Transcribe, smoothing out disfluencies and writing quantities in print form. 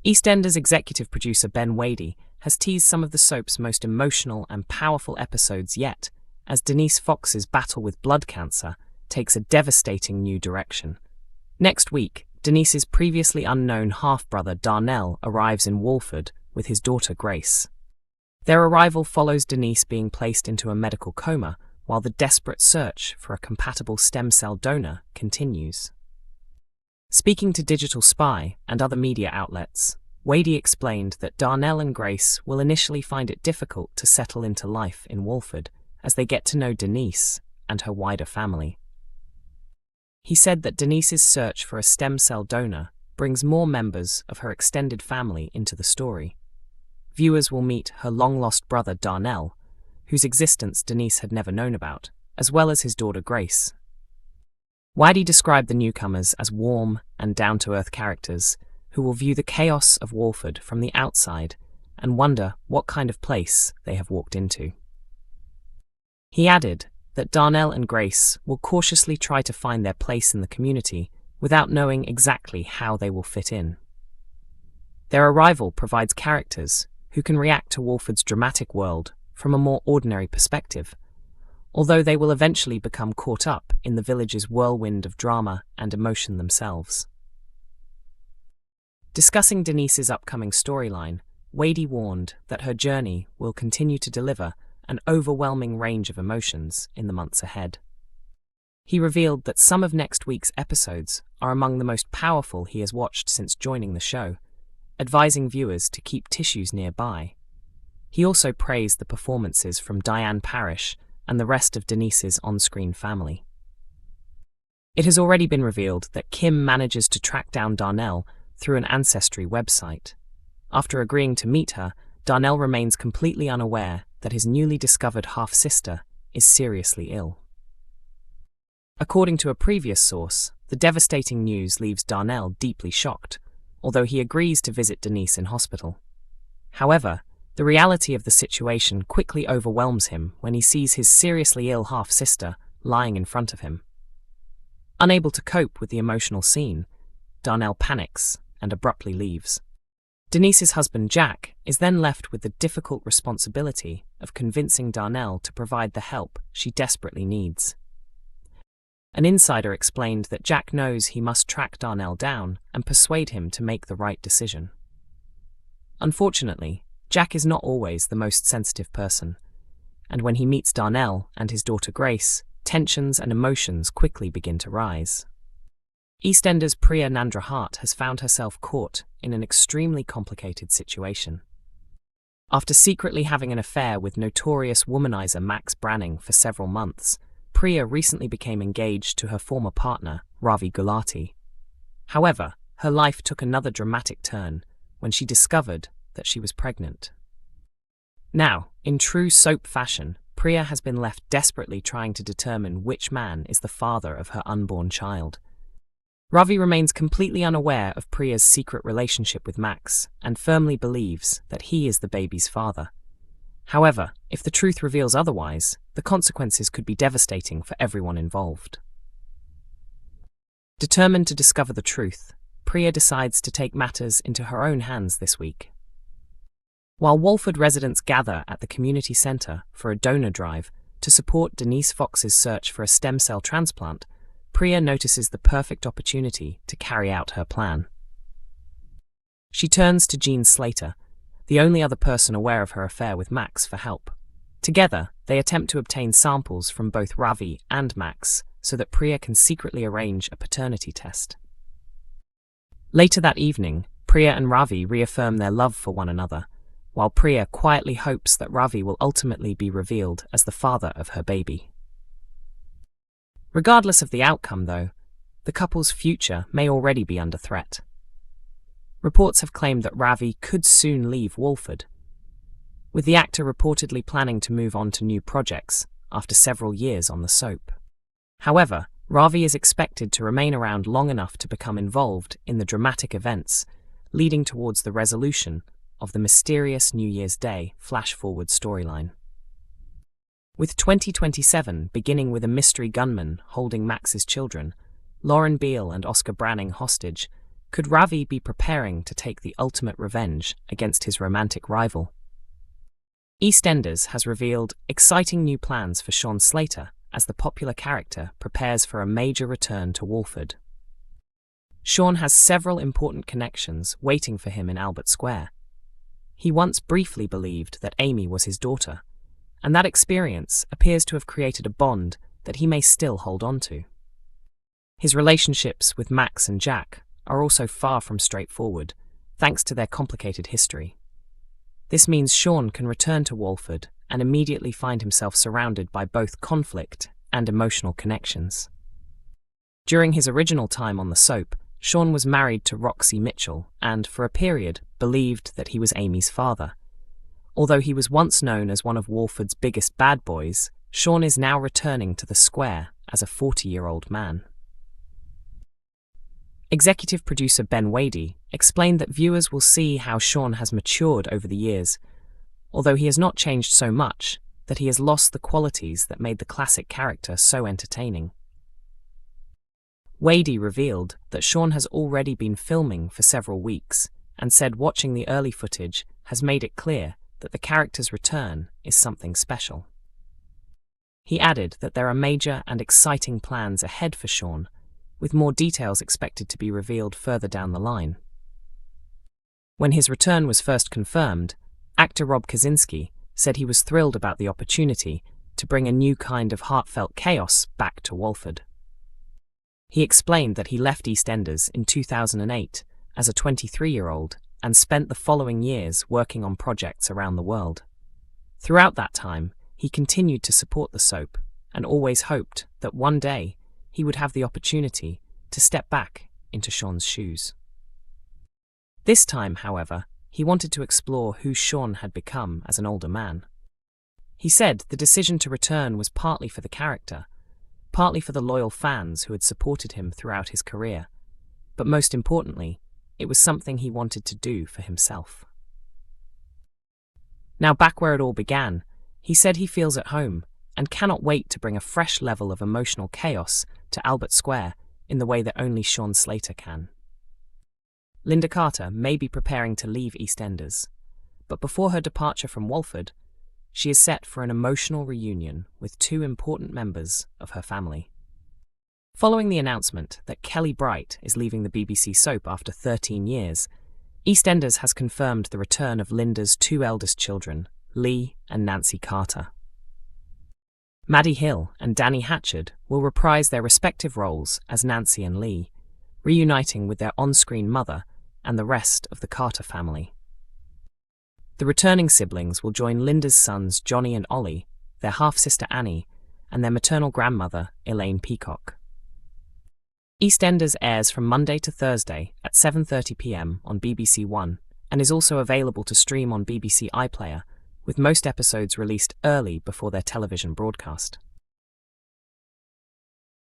EastEnders executive producer Ben Wadey has teased some of the soap's most emotional and powerful episodes yet, as Denise Fox's battle with blood cancer takes a devastating new direction. Next week, Denise's previously unknown half-brother Darnell arrives in Walford with his daughter Grace. Their arrival follows Denise being placed into a medical coma while the desperate search for a compatible stem cell donor continues. Speaking to Digital Spy and other media outlets, Wadey explained that Darnell and Grace will initially find it difficult to settle into life in Walford as they get to know Denise and her wider family. He said that Denise's search for a stem cell donor brings more members of her extended family into the story. Viewers will meet her long-lost brother Darnell, whose existence Denise had never known about, as well as his daughter Grace. Wadey described the newcomers as warm and down-to-earth characters who will view the chaos of Walford from the outside and wonder what kind of place they have walked into. He added that Darnell and Grace will cautiously try to find their place in the community without knowing exactly how they will fit in. Their arrival provides characters who can react to Walford's dramatic world from a more ordinary perspective, although they will eventually become caught up in the village's whirlwind of drama and emotion themselves. Discussing Denise's upcoming storyline, Wadey warned that her journey will continue to deliver an overwhelming range of emotions in the months ahead. He revealed that some of next week's episodes are among the most powerful he has watched since joining the show, advising viewers to keep tissues nearby. He also praised the performances from Diane Parrish and the rest of Denise's on-screen family. It has already been revealed that Kim manages to track down Darnell through an ancestry website. After agreeing to meet her, Darnell remains completely unaware that his newly discovered half-sister is seriously ill. According to a previous source, the devastating news leaves Darnell deeply shocked, although he agrees to visit Denise in hospital. However, the reality of the situation quickly overwhelms him when he sees his seriously ill half-sister lying in front of him. Unable to cope with the emotional scene, Darnell panics and abruptly leaves. Denise's husband Jack is then left with the difficult responsibility of convincing Darnell to provide the help she desperately needs. An insider explained that Jack knows he must track Darnell down and persuade him to make the right decision. Unfortunately, Jack is not always the most sensitive person, and when he meets Darnell and his daughter Grace, tensions and emotions quickly begin to rise. EastEnders' Priya Nandra Hart has found herself caught in an extremely complicated situation. After secretly having an affair with notorious womanizer Max Branning for several months, Priya recently became engaged to her former partner, Ravi Gulati. However, her life took another dramatic turn when she discovered that she was pregnant. Now, in true soap fashion, Priya has been left desperately trying to determine which man is the father of her unborn child. Ravi remains completely unaware of Priya's secret relationship with Max and firmly believes that he is the baby's father. However, if the truth reveals otherwise, the consequences could be devastating for everyone involved. Determined to discover the truth, Priya decides to take matters into her own hands this week. While Walford residents gather at the community centre for a donor drive to support Denise Fox's search for a stem cell transplant, Priya notices the perfect opportunity to carry out her plan. She turns to Jean Slater, the only other person aware of her affair with Max, for help. Together, they attempt to obtain samples from both Ravi and Max so that Priya can secretly arrange a paternity test. Later that evening, Priya and Ravi reaffirm their love for one another, while Priya quietly hopes that Ravi will ultimately be revealed as the father of her baby. Regardless of the outcome, though, the couple's future may already be under threat. Reports have claimed that Ravi could soon leave Walford, with the actor reportedly planning to move on to new projects after several years on the soap. However, Ravi is expected to remain around long enough to become involved in the dramatic events leading towards the resolution of the mysterious New Year's Day flash-forward storyline. With 2027 beginning with a mystery gunman holding Max's children, Lauren Beale and Oscar Branning hostage, Could Ravi be preparing to take the ultimate revenge against his romantic rival? EastEnders has revealed exciting new plans for Sean Slater as the popular character prepares for a major return to Walford. Sean has several important connections waiting for him in Albert Square. He once briefly believed that Amy was his daughter, and that experience appears to have created a bond that he may still hold on to. His relationships with Max and Jack are also far from straightforward, thanks to their complicated history. This means Sean can return to Walford and immediately find himself surrounded by both conflict and emotional connections. During his original time on the soap, Sean was married to Roxy Mitchell and, for a period, believed that he was Amy's father. Although he was once known as one of Walford's biggest bad boys, Sean is now returning to the square as a 40-year-old man. Executive producer Ben Wadey explained that viewers will see how Sean has matured over the years, although he has not changed so much that he has lost the qualities that made the classic character so entertaining. Wadey revealed that Sean has already been filming for several weeks and said watching the early footage has made it clear that the character's return is something special. He added that there are major and exciting plans ahead for Sean, with more details expected to be revealed further down the line. When his return was first confirmed, actor Rob Kaczynski said he was thrilled about the opportunity to bring a new kind of heartfelt chaos back to Walford. He explained that he left EastEnders in 2008 as a 23-year-old and spent the following years working on projects around the world. Throughout that time, he continued to support the soap and always hoped that one day he would have the opportunity to step back into Sean's shoes. This time, however, he wanted to explore who Sean had become as an older man. He said the decision to return was partly for the character, partly for the loyal fans who had supported him throughout his career, but most importantly, it was something he wanted to do for himself. Now back where it all began, he said he feels at home and cannot wait to bring a fresh level of emotional chaos to Albert Square in the way that only Sean Slater can. Lynda Carter may be preparing to leave EastEnders, but before her departure from Walford, she is set for an emotional reunion with two important members of her family. Following the announcement that Kelly Bright is leaving the BBC soap after 13 years, EastEnders has confirmed the return of Lynda's two eldest children, Lee and Nancy Carter. Maddie Hill and Danny Hatchard will reprise their respective roles as Nancy and Lee, reuniting with their on-screen mother and the rest of the Carter family. The returning siblings will join Lynda's sons Johnny and Ollie, their half-sister Annie, and their maternal grandmother Elaine Peacock. EastEnders airs from Monday to Thursday at 7:30 p.m. on BBC One and is also available to stream on BBC iPlayer, with most episodes released early before their television broadcast.